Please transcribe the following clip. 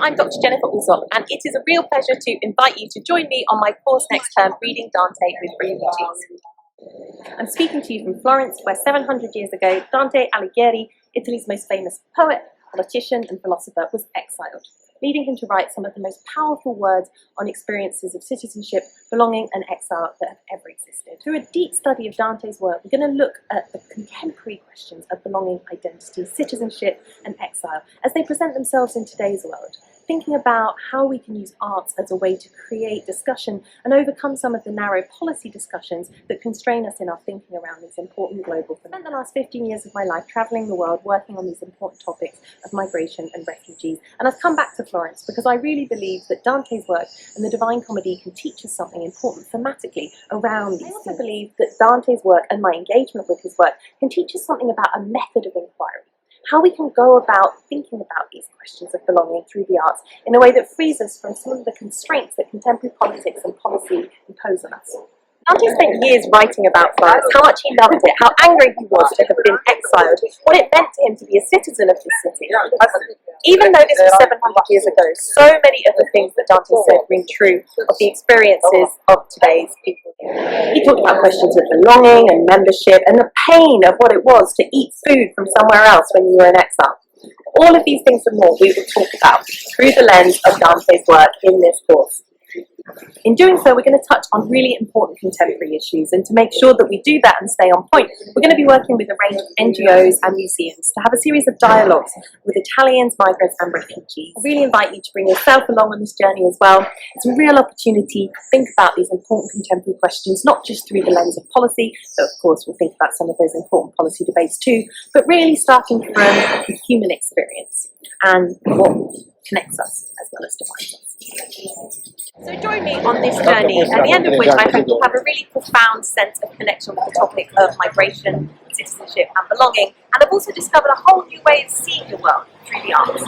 I'm Dr. Jennifer Alsop, and it is a real pleasure to invite you to join me on my course next term, Reading Dante with Refugees. I'm speaking to you from Florence, where 700 years ago, Dante Alighieri, Italy's most famous poet, politician and philosopher, was exiled, leading him to write some of the most powerful words on experiences of citizenship, belonging and exile that have ever existed. Through a deep study of Dante's work, we're going to look at the contemporary questions of belonging, identity, citizenship and exile as they present themselves in today's world, thinking about how we can use arts as a way to create discussion and overcome some of the narrow policy discussions that constrain us in our thinking around these important global themes. I spent the last 15 years of my life travelling the world working on these important topics of migration and refugees, and I've come back to Florence because I really believe that Dante's work and the Divine Comedy can teach us something important thematically around these. I also believe that Dante's work and my engagement with his work can teach us something about a method of inquiry, how we can go about thinking about these questions of belonging through the arts in a way that frees us from some of the constraints that contemporary politics and policy impose on us. Dante spent years writing about Florence, how much he loved it, how angry he was to have been exiled, what it meant to him to be a citizen of the city. Even though this was 700 years ago, so many of the things that Dante said ring true of the experiences of today's people. He talked about questions of belonging and membership and the pain of what it was to eat food from somewhere else when you were in exile. All of these things and more we will talk about through the lens of Dante's work in this course. In doing so, we're going to touch on really important contemporary issues, and to make sure that we do that and stay on point, we're going to be working with a range of NGOs and museums to have a series of dialogues with Italians, migrants and refugees. I really invite you to bring yourself along on this journey as well. It's a real opportunity to think about these important contemporary questions, not just through the lens of policy, but of course we'll think about some of those important policy debates too, but really starting from the human experience and what connects us as well as divides us. So join me on this journey, at the end of which I hope you'll have a really profound sense of connection with the topic of migration, citizenship and belonging, and I've also discovered a whole new way of seeing the world through the arts.